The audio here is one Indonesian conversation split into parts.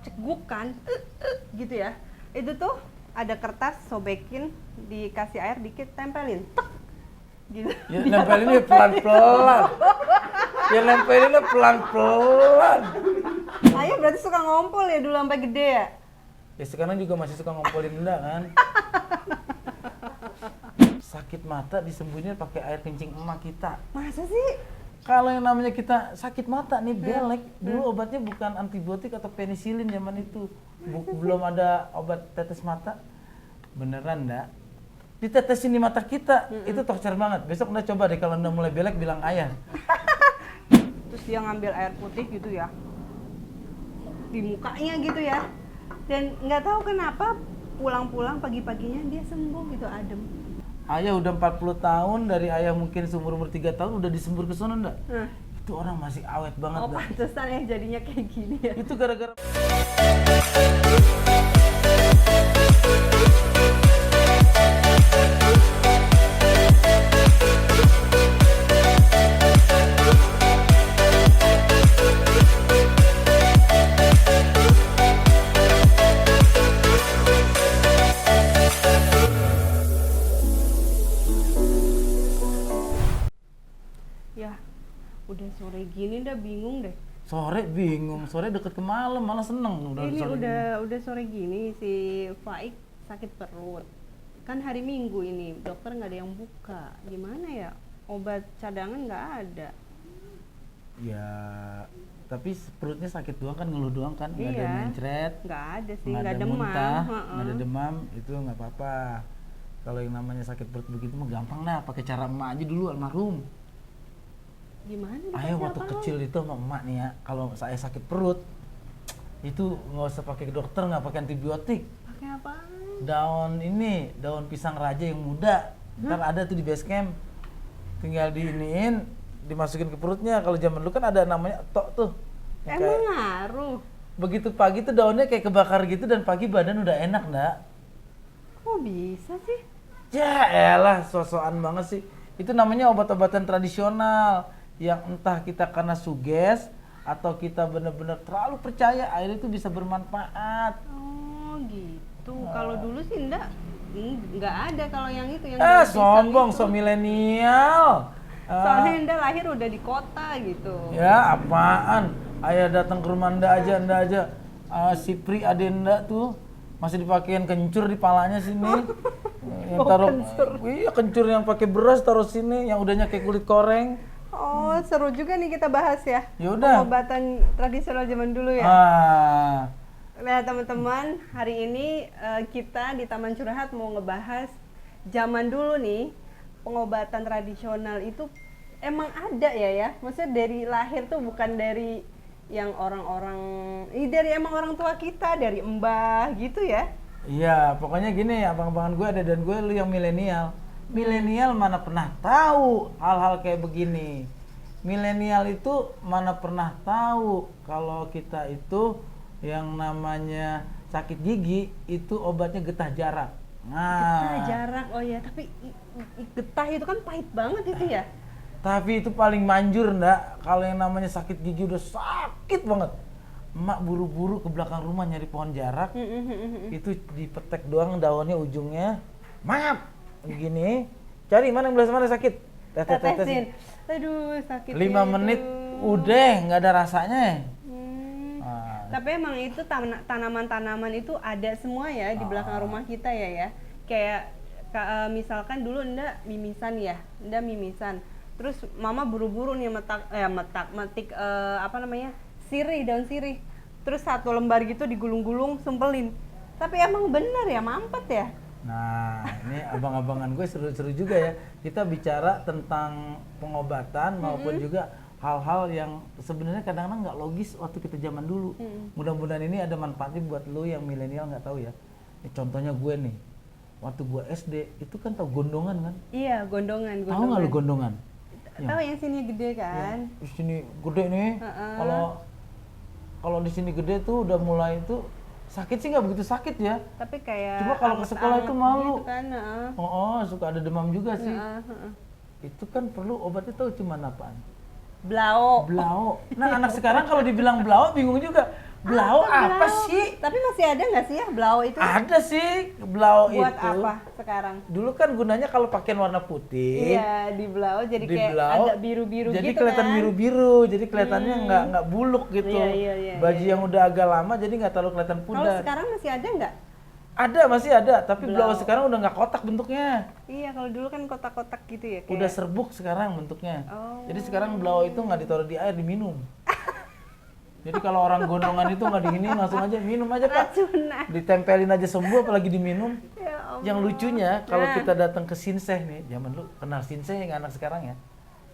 ceguk kan, gitu ya. Itu tuh ada kertas, sobekin, dikasih air dikit, tempelin, tek, gitu. Ya nempelinnya pelan-pelan. Ya nempelinnya pelan-pelan. Ayah berarti suka ngompol ya dulu sampai gede ya? Ya sekarang juga masih suka ngompolin benda kan. Sakit mata disembuhin pakai air kencing emak kita. Masa sih? Kalau yang namanya kita sakit mata nih belek, dulu obatnya bukan antibiotik atau penisilin zaman itu. Belum ada obat tetes mata. Beneran ndak? Ditetesin di mata kita, itu torture banget. Besok udah coba deh kalau udah mulai belek bilang ayah. Terus dia ngambil air putih gitu ya, di mukanya gitu ya. Dan nggak tahu kenapa pulang-pulang pagi-paginya dia sembuh gitu, adem. Ayah udah 40 tahun, dari ayah mungkin seumur-umur 3 tahun udah disembur ke sana ndak? Itu orang masih awet banget. Oh pantesan ya jadinya kayak gini ya. Itu gara-gara Ya, udah sore gini udah bingung deh. sore bingung, sore deket ke malam malah seneng Ini sore gini. udah sore gini si Faik sakit perut. Kan hari Minggu ini, dokter nggak ada yang buka. Gimana ya? Obat cadangan nggak ada. Ya, tapi perutnya sakit doang kan, ngeluh doang kan, nggak ada Iya. mencret, Nggak ada sih, nggak nggak ada demam. muntah, Heeh. nggak ada demam, itu nggak apa-apa. Kalau yang namanya sakit perut begitu mah gampang dah, pakai cara emak aja dulu almarhum. Gimana? Ayah dikasih waktu apa kecil itu sama emak nih ya, kalau saya sakit perut itu nggak usah pakai dokter, nggak pakai antibiotik. Pakai apa? Daun ini, daun pisang raja yang muda, ntar ada tuh di base camp, tinggal diiniin, dimasukin ke perutnya. Kalau zaman dulu kan ada namanya tok tuh. Yang Emang kayak- ngaruh? begitu pagi tuh daunnya kayak kebakar gitu, dan pagi badan udah enak ndak? Kok bisa sih? Ya elah, sosokan banget sih. Itu namanya obat-obatan tradisional yang entah kita karena suges atau kita benar-benar terlalu percaya air itu bisa bermanfaat. Oh gitu. Kalau dulu sih nggak ada kalau yang itu yang Eh daun pisang sombong, itu. so milenial. Soalnya Enda lahir udah di kota gitu. Ya apaan? Ayah datang ke rumah Anda aja. Si Pri adenda tuh masih dipakein kencur di palanya sini. Yang taruh, iya kencur yang pakai beras taruh sini, yang udahnya kayak kulit koreng. Oh seru juga nih kita bahas ya. Yaudah. Pengobatan tradisional zaman dulu ya. Nah teman-teman, hari ini kita di Taman Curhat mau ngebahas zaman dulu nih, pengobatan tradisional itu emang ada ya. Maksudnya dari lahir tuh bukan dari yang orang-orang, dari emang orang tua kita, dari mbah gitu ya. Iya, pokoknya gini, abang-abangan gue ada dan gue lu yang milenial. Milenial mana pernah tahu hal-hal kayak begini. Milenial itu mana pernah tahu kalau kita itu yang namanya sakit gigi itu obatnya getah jarak. Getah jarak, oh ya, tapi getah itu kan pahit banget itu ya. Tapi itu paling manjur ndak, kalau yang namanya sakit gigi udah sakit banget. Emak buru-buru ke belakang rumah nyari pohon jarak, itu dipetek doang daunnya ujungnya, maaf, gini, cari mana yang belah mana sakit, Tetesin. Aduh sakit. 5 menit udah nggak ada rasanya. Tapi emang itu tanaman-tanaman itu ada semua ya di belakang rumah kita ya. Kayak misalkan dulu mimisan. Terus mama buru-buru nih metik sirih, daun sirih. Terus 1 lembar gitu digulung-gulung, sumpelin. Tapi emang bener ya, mampet ya? Nah, ini abang-abangan gue seru-seru juga ya. Kita bicara tentang pengobatan maupun juga hal-hal yang sebenarnya kadang-kadang nggak logis waktu kita zaman dulu. Mudah-mudahan ini ada manfaatnya buat lo yang milenial nggak tahu ya. Contohnya gue nih, waktu gue SD itu kan tahu gondongan kan? Iya, gondongan. Tahu nggak lo gondongan? Tahu yang sini gede kan? Di sini gede nih. Kalau di sini gede tuh udah mulai itu sakit sih nggak begitu sakit ya. Tapi kayak Cuma kalau ke sekolah itu malu. gitu kan, Suka ada demam juga sih. Itu kan perlu obatnya tahu cuman apaan? Blau. Blau. Nah anak sekarang kalau dibilang blau bingung juga. Belau apa sih? Tapi masih ada nggak sih ya belau itu? Ada sih belau itu. Buat apa sekarang? Dulu kan gunanya kalau pakaian warna putih. Iya, di belau jadi Di kayak belau, agak biru-biru gitu kan. jadi kelihatan biru-biru, jadi kelihatannya nggak buluk gitu. Iya, Baju yang udah agak lama jadi nggak terlalu kelihatan Kalau pudar. sekarang masih ada nggak? Ada, masih ada, tapi Belau. belau sekarang udah nggak kotak bentuknya. Iya, kalau dulu kan kotak-kotak gitu ya. Kayak... Udah serbuk sekarang bentuknya. Oh. Jadi sekarang belau itu nggak ditaruh di air, diminum. Jadi kalau orang gondongan itu nggak digini, langsung aja minum aja Pak. Racunan. Ditempelin aja sembuh, apalagi diminum. Ya Allah. Yang lucunya kalau Nah. kita datang ke Sinseh nih, zaman dulu kenal Sinseh yang anak sekarang ya.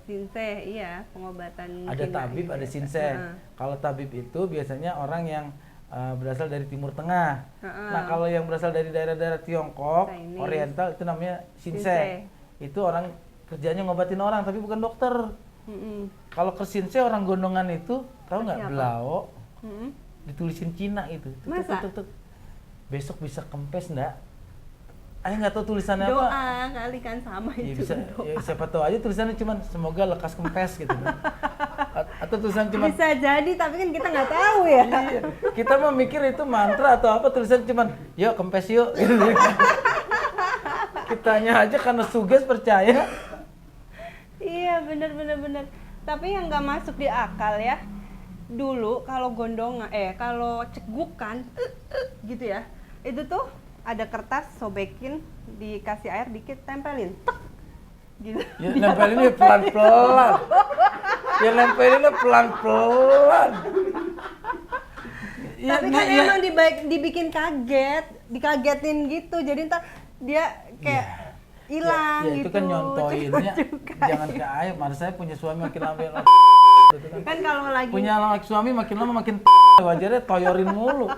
Sinseh, iya, pengobatan Ada Cina tabib, gitu ada ya. Sinseh. Heeh. Kalau tabib itu biasanya orang yang berasal dari Timur Tengah. Heeh. Nah kalau yang berasal dari daerah-daerah Tiongkok, Chinese. Oriental itu namanya Sinseh. Sinseh. Itu orang kerjanya ngobatin orang tapi bukan dokter. Mm-mm. Kalau ke Sinseh orang gondongan itu tahu nggak Siapa? belau Mm-mm. ditulisin Cina itu. Masa? Besok bisa kempes ndak? Ayo nggak tahu tulisannya Doa apa? kali kan sama Ya, itu. bisa, ya, siapa tahu aja tulisannya cuman semoga lekas kempes gitu kan. Atau tulisan cuman Bisa jadi, tapi kan kita nggak tahu ya. iya, kita mah mikir itu mantra atau apa, tulisan cuman yuk kempes yuk gitu. Kitanya aja karena suges percaya. Iya, bener. Tapi yang nggak masuk di akal ya. Dulu kalau gondongan, kalau cegukan, gitu ya. Itu tuh ada kertas, sobekin, dikasih air dikit, tempelin, tek, gitu. Ya nempelinnya pelan-pelan. Ya nempelinnya pelan-pelan. Ya, Tapi kan emang dibikin kaget, dikagetin gitu. Jadi ntar dia kayak hilang ya, gitu. itu kan nyontoinnya Cuka. jangan ke air. Mana saya punya suami makin lama gitu kan. Kan kalau lagi Punya suami makin lama makin wajarnya toyorin mulu.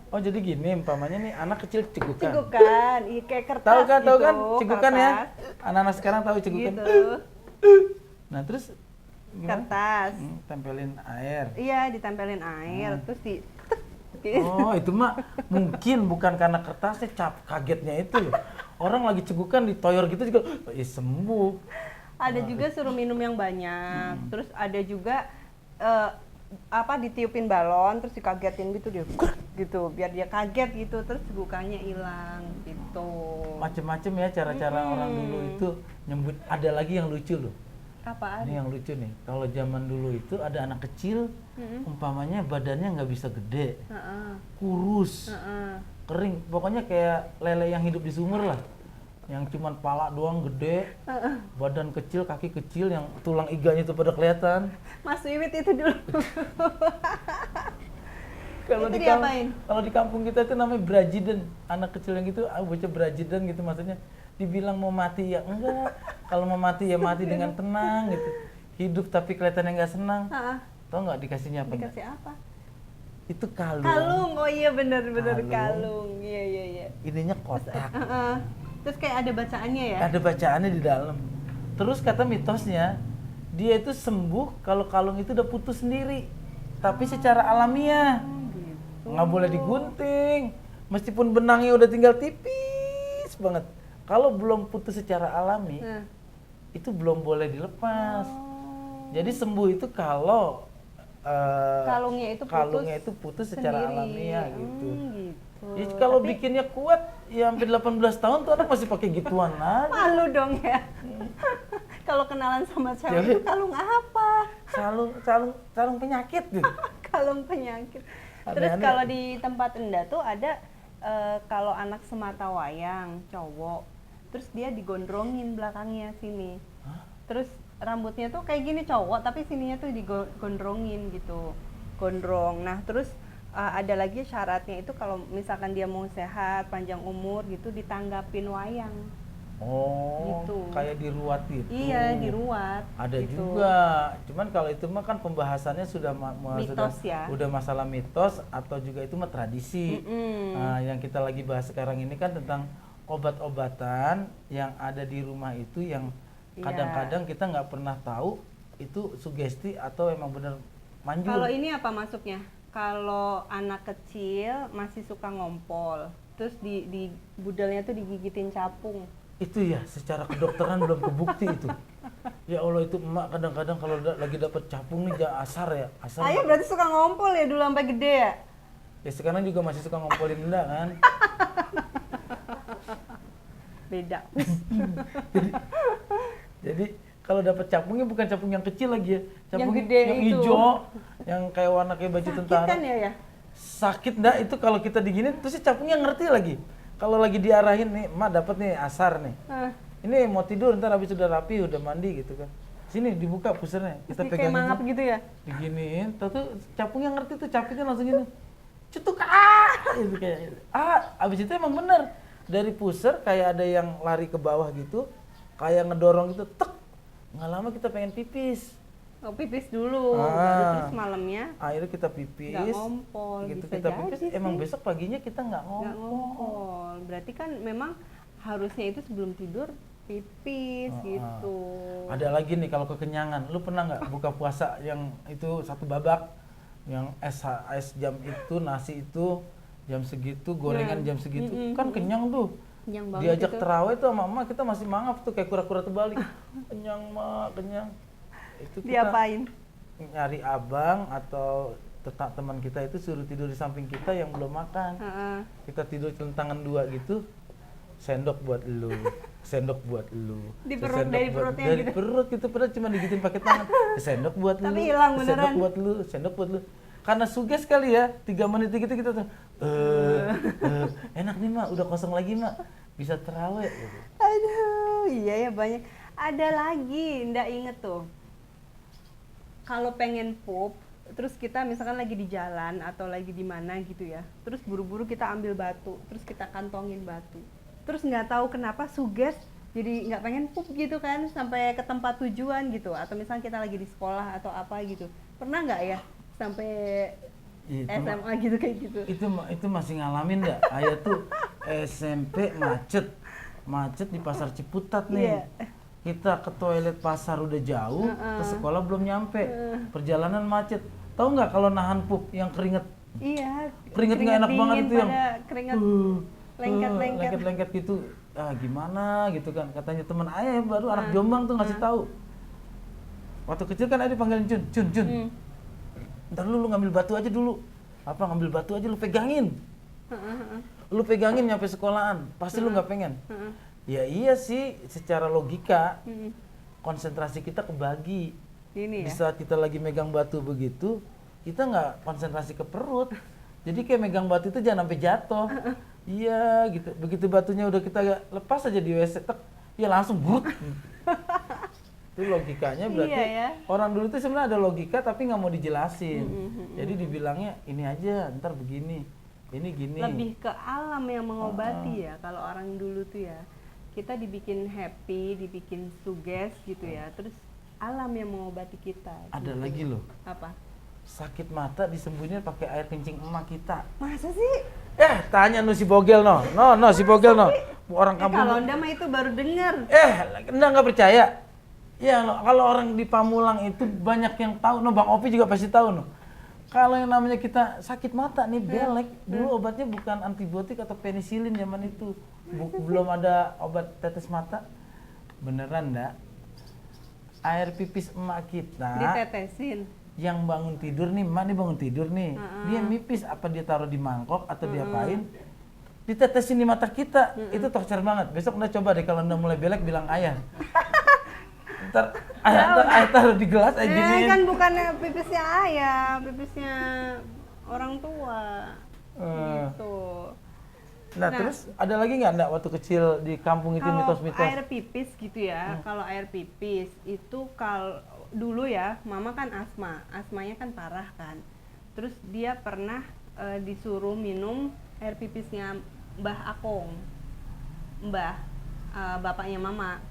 Oh jadi gini umpamanya nih anak kecil cegukan. cegukan, iya kayak kertas Tahu kan, gitu. tahu kan cegukan ya? kertas, Anak-anak sekarang tahu cegukan. Gitu. Nah terus gimana? Kertas. Tempelin air. Iya, ditempelin air, terus di tek, gitu. Oh itu mah mungkin bukan karena kertasnya kagetnya itu loh. Orang lagi cegukan ditoyor gitu juga, sembuh. Ada juga suruh minum yang banyak. Terus ada juga ditiupin balon terus dikagetin gitu dia gitu biar dia kaget gitu terus cegukannya hilang gitu. Macem-macem ya cara-cara orang dulu itu nyebut. Ada lagi yang lucu loh. Apaan? Ini yang lucu nih. Kalau zaman dulu itu ada anak kecil, umpamanya badannya nggak bisa gede, Heeh. kurus, Heeh. kering. Pokoknya kayak lele yang hidup di sumur lah. Yang cuman pala doang gede, badan kecil, kaki kecil, yang tulang iganya itu pada kelihatan. Mas Wiwit itu dulu. Kalau Itu di diapain? kalau di kampung kita itu namanya brajiden. Anak kecil yang gitu, bocah brajiden gitu maksudnya. Dibilang mau mati ya enggak. Kalau mau mati ya mati dengan tenang gitu. Hidup tapi kelihatannya nggak senang. Heeh. Tahu nggak dikasihnya apa? Nggak? Dikasih apa? Itu kalung. Kalung. Oh iya benar Kalung. kalung. Iya. Ininya kotak. Heeh. Terus kayak ada bacaannya ya? Ada bacaannya di dalam. Terus kata mitosnya, dia itu sembuh kalau kalung itu udah putus sendiri. Tapi secara alamiah. Gitu. Nggak boleh digunting. Meskipun benangnya udah tinggal tipis banget. Kalau belum putus secara alami, Nah. itu belum boleh dilepas. Oh. Jadi sembuh itu kalau Kalungnya itu putus secara sendiri. alamiah gitu. Gitu. Ya, kalau Tapi bikinnya kuat, ya hampir 18 tahun tuh anak masih pakai gituan aja. malu dong ya. Kalau kenalan sama cewek Jadi- itu kalung apa? Sarung penyakit gitu. Kalung penyakit. Aneh-aneh. Terus kalau di tempat Enda tuh ada kalau anak semata wayang cowok, terus dia digondrongin belakangnya sini. Terus rambutnya tuh kayak gini cowok, tapi sininya tuh digondrongin gitu, gondrong. Nah terus ada lagi syaratnya itu kalau misalkan dia mau sehat, panjang umur gitu, ditanggapin wayang. Oh, Gitu. kayak diruat gitu. Iya, diruat. Ada gitu. juga. Cuman kalau itu mah kan pembahasannya sudah Mitos ya. udah masalah mitos atau juga itu mah tradisi. Mm-mm. Nah, yang kita lagi bahas sekarang ini kan tentang obat-obatan yang ada di rumah itu yang Iya. kadang-kadang kita nggak pernah tahu itu sugesti atau emang bener manjur. Kalau ini apa masuknya? Kalau anak kecil masih suka ngompol, terus di budalnya tuh digigitin capung. Itu ya secara kedokteran belum kebukti itu. Ya Allah, itu emak kadang-kadang kalau lagi dapet capung nih asar ya. Asar. Ayah berarti suka ngompol ya dulu sampai gede ya? Ya sekarang juga masih suka ngompolin benda kan. Beda. Jadi kalau dapat capungnya bukan capung yang kecil lagi ya, capung Yang gede yang itu. hijau, yang kayak warna kayak baju Sakit tentara. kan ya? Sakit enggak itu kalau kita diginin, terus si capungnya ngerti lagi. Kalau lagi diarahin nih, emak dapat nih asar nih. Ah, Ini mau tidur, ntar habis udah rapi, udah mandi gitu kan. Sini dibuka pusernya, kita kayak pegangin. mangap gitu ya? Diginiin, tuh capungnya ngerti tuh, capungnya langsung gini. Cetuk gitu kayak. Abis itu emang bener. Dari puser kayak ada yang lari ke bawah gitu, kayak ngedorong gitu, tek. Nggak lama kita pengen pipis. Oh, pipis dulu, baru terus malamnya Akhirnya kita pipis. nggak ngompol, Gitu bisa kita jadi pipis, sih. emang besok paginya kita nggak Nggak ngompol. ngompol. Berarti kan memang harusnya itu sebelum tidur pipis gitu. Ada lagi nih kalau kekenyangan, lu pernah nggak buka puasa yang itu satu babak, yang es jam itu, nasi itu jam segitu, gorengan jam segitu, kan kenyang tuh. Kenyang banget Diajak itu. terawih tuh sama emak, kita masih mangap tuh kayak kura-kura terbalik. Kenyang mak, kenyang. Itu kita Diapain? nyari abang atau teman kita itu suruh tidur di samping kita yang belum makan. Heeh. Kita tidur tangan dua gitu, sendok buat lu, sendok buat lu. Di Terus perut, sendok dari buat- perutnya dari gitu. perut gitu, padahal cuma digitin pakai tangan. Sendok buat lu, Tapi hilang sendok beneran. buat lu, sendok buat lu. Karena suges kali ya, 3 menit gitu kita tuh, enak nih mak, udah kosong lagi mak, bisa terawih. Gitu. Aduh, iya ya banyak. Ada lagi, ndak inget tuh. Kalau pengen pup, terus kita misalkan lagi di jalan atau lagi di mana gitu ya, terus buru-buru kita ambil batu, terus kita kantongin batu, terus nggak tahu kenapa suges jadi nggak pengen pup gitu kan sampai ke tempat tujuan gitu, atau misalnya kita lagi di sekolah atau apa gitu, pernah nggak ya sampai Itu SMA gitu kayak gitu? itu masih ngalamin dah. Ayah tuh SMP macet di pasar Ciputat nih. Iya. Kita ke toilet pasar udah jauh, ke sekolah belum nyampe, perjalanan macet. Tahu nggak kalau nahan pup yang keringet? Iya, Keringet nggak enak banget dingin itu yang pada keringat lengket-lengket. lengket gitu. Gimana gitu kan? Katanya teman ayah baru anak Jombang tuh ngasih tahu. Waktu kecil kan ayah dipanggilin Jun. Ntar lu ngambil batu aja dulu. Apa ngambil batu aja lu pegangin. Lu pegangin nyampe sekolahan, pasti lu nggak pengen. Ya iya sih, secara logika konsentrasi kita kebagi. Ini Di ya. saat kita lagi megang batu begitu, kita nggak konsentrasi ke perut. Jadi kayak megang batu itu jangan sampai jatuh. Iya gitu. Begitu batunya udah kita lepas aja di WC, tek, ya langsung brut. Itu logikanya berarti Iya ya. orang dulu itu sebenarnya ada logika tapi nggak mau dijelasin. Jadi dibilangnya ini aja, ntar begini, ini gini. Lebih ke alam yang mengobati ya kalau orang dulu tuh ya. Kita dibikin happy, dibikin suges gitu ya. Terus alam yang mengobati kita. Ada gitu. lagi loh, Apa? sakit mata disembunyiin pakai air kencing emak kita. Masa sih? Tanya nu si Bogel no si Bogel no. Orang kampung. Kalau Anda mah itu baru denger. Nggak percaya. Ya kalau orang di Pamulang itu banyak yang tahu. No, Bang Opi juga pasti tahu no. Kalau yang namanya kita sakit mata nih belek, dulu obatnya bukan antibiotik atau penisilin zaman itu. Belum ada obat tetes mata. Beneran ndak? Air pipis emak kita. Ditetesin. Yang bangun tidur nih, emak nih bangun tidur nih. Dia mipis, apa dia taruh di mangkok atau diapain? Ditetesin di mata kita. Itu torture banget. Besok udah coba deh kalau udah mulai belek bilang ayah. Ntar ayah taruh di gelas aja giniin. Kan bukannya pipisnya ayah, pipisnya orang tua. Gitu. Nah, terus ada lagi nggak waktu kecil di kampung itu Kalau mitos-mitos? air pipis gitu ya, kalau air pipis itu kalau dulu ya, mama kan asmanya kan parah kan. Terus dia pernah disuruh minum air pipisnya Mbah Akong, bapaknya mama.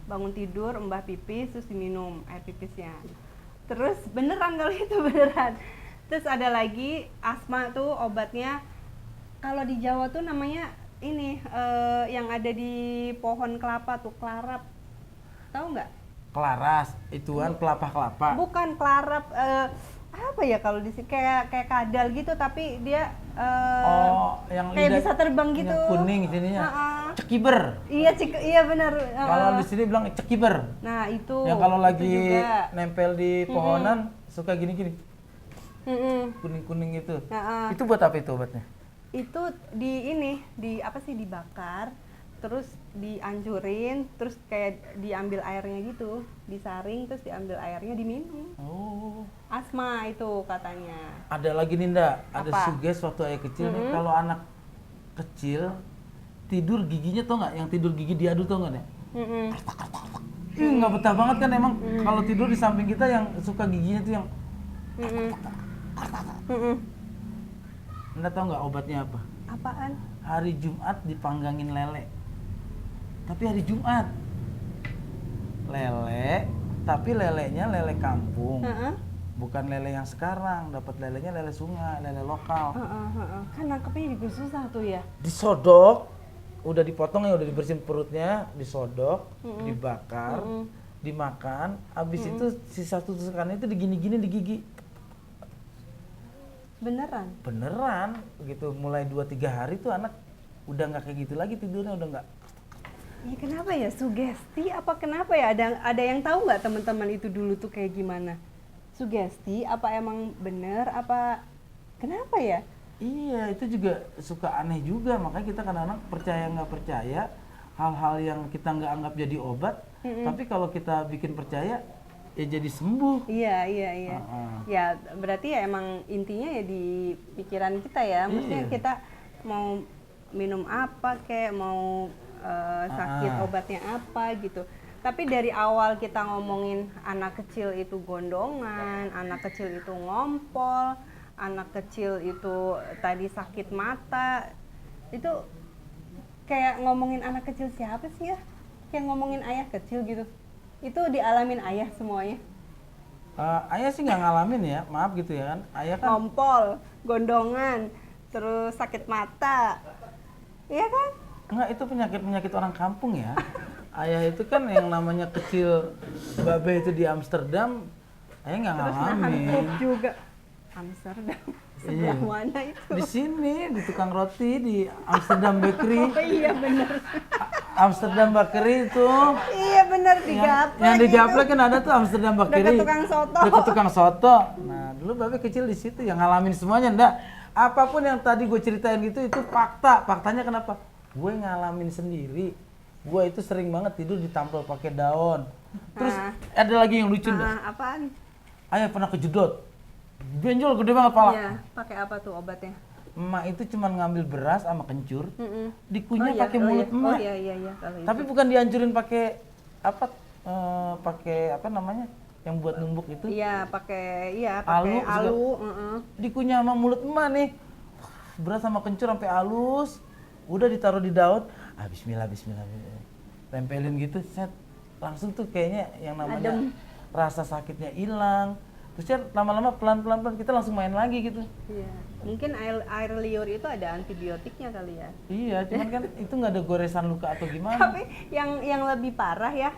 Bangun tidur, Mbah pipis, terus diminum air pipisnya. Terus beneran kalau itu beneran. Terus ada lagi asma tuh obatnya. Kalau di Jawa tuh namanya ini yang ada di pohon kelapa tuh klarap, tahu nggak? Kelaras, ituan kelapa-kelapa. Bukan klarap, apa apa ya kalau di sini kayak kadal gitu tapi dia yang kayak lidah- bisa terbang gitu. yang kuning sininya. Heeh. Cekiber. Iya benar. Kalau di sini bilang cekiber. Nah itu. Yang kalau itu lagi juga. nempel di pohonan suka gini-gini. Mm-mm. Kuning-kuning itu. Heeh. Itu buat apa itu obatnya? Itu dibakar, terus dihancurin, terus kayak diambil airnya gitu, disaring terus diambil airnya diminum. Oh. Asma itu katanya. Ada lagi nih Nda, ada Apa? suges waktu ayah kecil nih, kalau anak kecil tidur giginya tau nggak? Yang tidur gigi diadu tau nggak nih? Mm-mm. Nggak betah banget kan emang kalau tidur di samping kita yang suka giginya tuh yang Mm-mm. Mm-mm. Nda tau nggak obatnya apa? Apaan? Hari Jumat dipanggangin lele. Tapi hari Jumat lele, tapi lelenya lele kampung. Heeh. Bukan lele yang sekarang, dapat lelenya lele sungai, lele lokal. Heeh. Kan nangkepnya juga susah tuh ya. Disodok, udah dipotong ya, udah dibersihin perutnya, disodok, dibakar, dimakan. Habis itu sisa tusukannya itu digini-gini di gigi. Beneran? Beneran, gitu. Mulai 2-3 hari tuh anak udah nggak kayak gitu lagi tidurnya, udah nggak. Ya kenapa ya, sugesti apa kenapa ya? Ada yang tahu nggak teman-teman itu dulu tuh kayak gimana? Sugesti apa emang bener apa kenapa ya? Iya, itu juga suka aneh juga. Makanya kita kadang-kadang percaya nggak percaya hal-hal yang kita nggak anggap jadi obat. Tapi kalau kita bikin percaya, ya jadi sembuh. Iya. Heeh. Ya berarti ya emang intinya ya di pikiran kita ya. Maksudnya Iya. kita mau minum apa kayak mau sakit obatnya apa gitu. Tapi dari awal kita ngomongin anak kecil itu gondongan, anak kecil itu ngompol, anak kecil itu tadi sakit mata, itu kayak ngomongin anak kecil siapa sih ya? Kayak ngomongin ayah kecil gitu. Itu dialamin ayah semuanya. Ayah sih nggak ngalamin ya, maaf gitu ya kan. Ayah kan Ngompol, gondongan, terus sakit mata. Iya kan? enggak, itu penyakit orang kampung ya. Ayah itu kan yang namanya kecil babe itu di Amsterdam, ayah nggak Terus nahan ngalamin. pup juga. Amsterdam. Sebelah Iya. mana itu? Di sini di tukang roti di Amsterdam Bakery. Oh iya bener. Amsterdam Bakery itu Iya bener digaplek. yang digaplek kan ada tuh Amsterdam Bakery. Dekat tukang soto. Dekat tukang soto. Nah, dulu babe kecil di situ yang ngalamin semuanya, ndak. Apapun yang tadi gue ceritain gitu itu fakta. Faktanya kenapa? Gue ngalamin sendiri. Gue itu sering banget tidur ditampol pakai daun. Terus ada lagi yang lucu, ndak. Apaan? Ayah pernah kejedot. Benjol gede banget pala. Iya, pakai apa tuh obatnya? Emak itu cuma ngambil beras sama kencur, dikunyah Oh, iya, pakai mulut emak. Oh iya kalau itu. Tapi bukan dihancurin pakai apa? Pakai apa namanya? Yang buat numbuk itu. Iya, pakai Alu, alu, Dikunyah sama mulut emak nih. Beras sama kencur sampai halus. Udah ditaruh di daun. Bismillah. Tempelin gitu, set. Langsung tuh kayaknya yang namanya Adem. rasa sakitnya hilang. Terus ya lama-lama pelan-pelan kita langsung main lagi gitu. Iya. Mungkin air liur itu ada antibiotiknya kali ya. Iya, cuman kan itu nggak ada goresan luka atau gimana. Tapi yang lebih parah ya,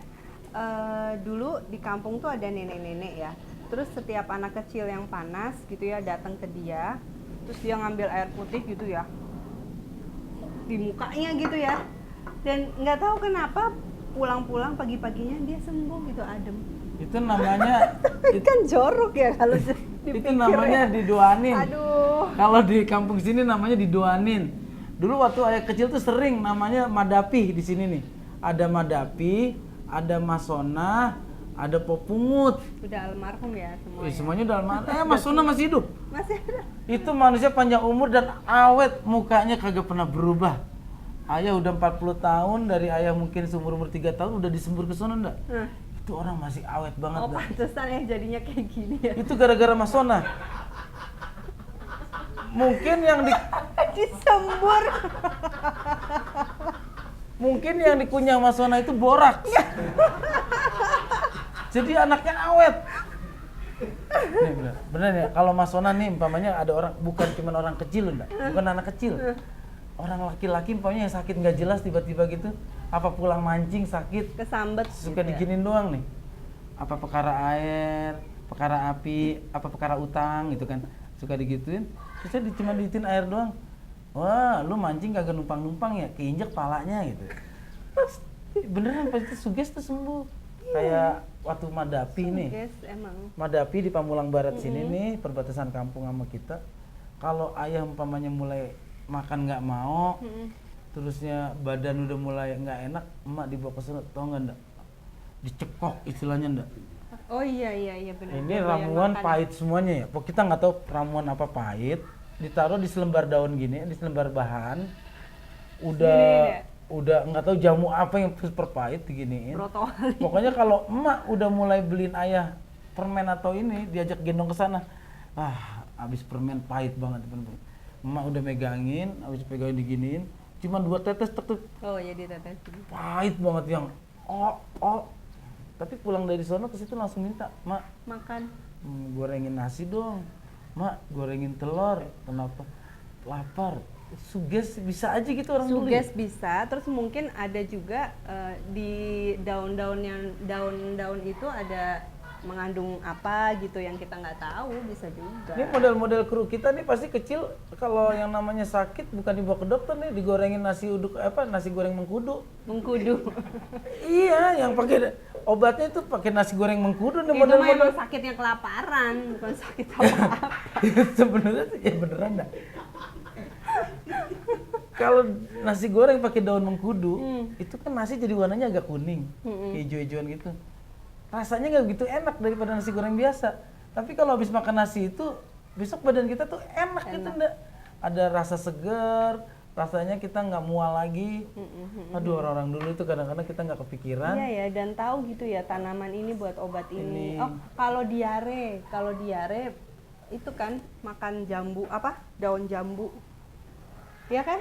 dulu di kampung tuh ada nenek-nenek ya. Terus setiap anak kecil yang panas gitu ya datang ke dia, terus dia ngambil air putih gitu ya, di mukanya gitu ya. Dan nggak tahu kenapa pulang-pulang pagi-paginya dia sembuh gitu, adem. Itu namanya Kan jorok ya kalau itu dipikir namanya ya. didoanin. Aduh. Kalau di kampung sini namanya didoanin. Dulu waktu ayah kecil tuh sering namanya Madapi di sini nih. Ada Madapi, ada Masona, ada Popungut. Udah almarhum ya semua. Semuanya udah almarhum. Masona masih hidup. Masih ada. Itu manusia panjang umur dan awet, mukanya kagak pernah berubah. Ayah udah 40 tahun, dari ayah mungkin seumur-umur 3 tahun udah disembur ke sono enggak? Itu orang masih awet banget. Oh, pantesan ya jadinya kayak gini ya. Itu gara-gara Masona. Mungkin yang Disembur. mungkin yang dikunyah Masona itu boraks. Jadi anaknya awet. Nih bener ya, kalau Masona nih umpamanya ada orang, bukan cuma orang kecil enggak, bukan anak kecil. Orang laki-laki umpamanya yang sakit nggak jelas tiba-tiba gitu, apa pulang mancing sakit, Kesambet suka gitu ya. diginin doang nih. Apa perkara air, perkara api, apa perkara utang gitu kan, suka digituin. Terus saya cuma diitin air doang. Wah, lu mancing kagak numpang-numpang ya, keinjek palanya gitu. Beneran pasti suges tuh sembuh. Kayak waktu Madapi nih. Suges emang. Madapi di Pamulang Barat sini nih, perbatasan kampung sama kita. Kalau ayah umpamanya mulai makan nggak mau, terusnya badan udah mulai nggak enak, emak dibawa ke sana, tau nggak ndak? Dicekok istilahnya ndak? Oh iya benar. Ini ramuan pahit semuanya ya. Kita nggak tahu ramuan apa pahit. Ditaruh di selembar daun gini, di selembar bahan. Udah nggak tahu jamu apa yang super pahit diginiin. Brotoli. Pokoknya kalau emak udah mulai beliin ayah permen atau ini, diajak gendong ke sana. Abis permen pahit banget teman-teman. Emak udah megangin, abis pegangin diginiin, cuma 2 tetes tek. Oh iya ditetesin. Pahit banget yang Tapi pulang dari sono ke situ langsung minta, "Mak, Makan. gorengin nasi dong. Mak, gorengin telur." Kenapa? Lapar. Suges bisa aja gitu orang dulu. Suges bisa, terus mungkin ada juga di daun-daun itu ada mengandung apa gitu yang kita nggak tahu, bisa juga. Ini model-model kru kita nih pasti kecil kalau yang namanya sakit bukan dibawa ke dokter nih, digorengin nasi goreng mengkudu. Mengkudu. Iya, yang pakai obatnya itu pakai nasi goreng mengkudu nih Itu mah model-model. emang sakitnya kelaparan, bukan sakit apa-apa. Sebenarnya sih ya beneran dah. Kalau nasi goreng pakai daun mengkudu, itu kan nasi jadi warnanya agak kuning, kayak hijau-hijauan gitu. Rasanya nggak begitu enak daripada nasi goreng biasa. Tapi kalau habis makan nasi itu, besok badan kita tuh enak. Gitu ndak? Ada rasa segar, rasanya kita nggak mual lagi. Aduh, orang-orang dulu itu kadang-kadang kita nggak kepikiran. Iya ya, dan tahu gitu ya tanaman ini buat obat ini. Oh, kalau diare itu kan makan jambu daun jambu. Iya kan?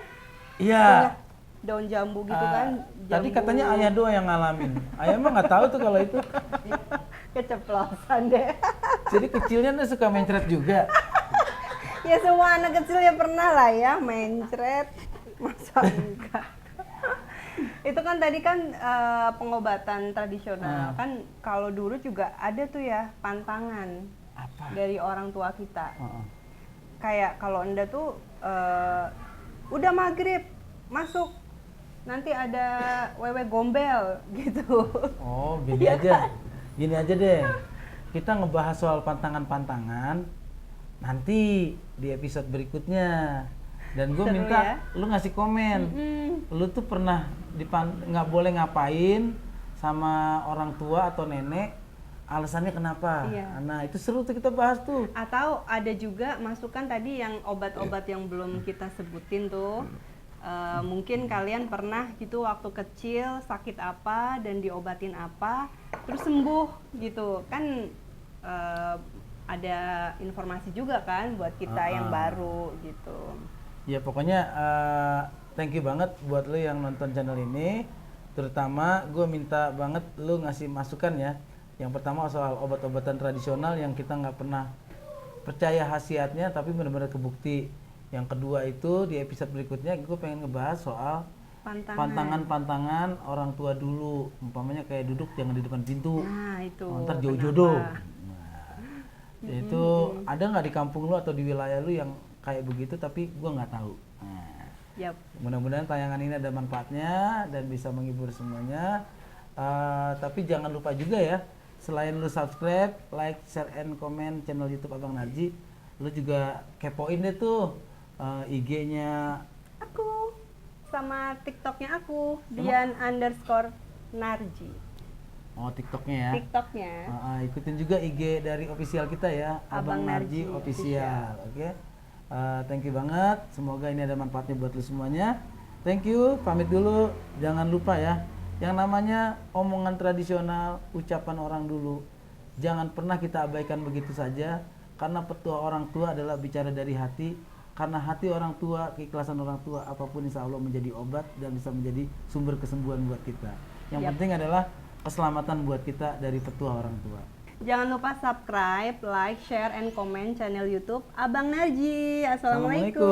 Iya. Daun jambu gitu kan. Tadi katanya ayah doang yang ngalamin. Ayah mah nggak tahu tuh kalau itu. Keceplosan deh. Jadi kecilnya tuh suka mencret juga. Ya semua anak kecil ya pernah lah ya mencret. Masa enggak? Itu kan tadi kan pengobatan tradisional. Kan kalau dulu juga ada tuh ya pantangan. Apa? Dari orang tua kita. Kayak kalau Anda tuh udah maghrib masuk, nanti ada wewe gombel gitu. Oh, gini aja. Gini aja deh. Kita ngebahas soal pantangan-pantangan nanti di episode berikutnya. Dan gue minta lu ngasih komen. Lu tuh pernah nggak boleh ngapain sama orang tua atau nenek, alasannya kenapa? Iya. Nah, itu seru tuh kita bahas tuh. Atau ada juga masukan tadi yang obat-obat yang belum kita sebutin tuh. Mungkin kalian pernah gitu waktu kecil sakit apa dan diobatin apa terus sembuh gitu kan, ada informasi juga kan buat kita yang baru gitu. Ya pokoknya thank you banget buat lu yang nonton channel ini, terutama gue minta banget lu ngasih masukan ya. Yang pertama soal obat-obatan tradisional yang kita nggak pernah percaya khasiatnya tapi benar-benar kebukti. Yang kedua itu di episode berikutnya gue pengen ngebahas soal pantangan-pantangan orang tua dulu, umpamanya kayak duduk jangan di depan pintu. Nah itu. Ntar jauh jodoh. Nah, itu ada nggak di kampung lu atau di wilayah lu yang kayak begitu tapi gue nggak tahu. Nah, mudah-mudahan tayangan ini ada manfaatnya dan bisa menghibur semuanya. Tapi jangan lupa juga ya, selain lu subscribe, like, share, and comment channel YouTube Abang Narji, lu juga kepoin deh tuh IG-nya aku sama TikToknya aku, Dian_Narji. Oh, TikToknya ya. TikToknya. Ikutin juga IG dari official kita ya, Abang Narji Official. Oke. Thank you banget. Semoga ini ada manfaatnya buat lu semuanya. Thank you. Pamit dulu. Jangan lupa ya, yang namanya omongan tradisional, ucapan orang dulu, jangan pernah kita abaikan begitu saja. Karena petua orang tua adalah bicara dari hati. Karena hati orang tua, keikhlasan orang tua, apapun insya Allah menjadi obat dan bisa menjadi sumber kesembuhan buat kita. Yang penting adalah keselamatan buat kita dari petua orang tua. Jangan lupa subscribe, like, share, and comment channel YouTube Abang Narji. Assalamualaikum.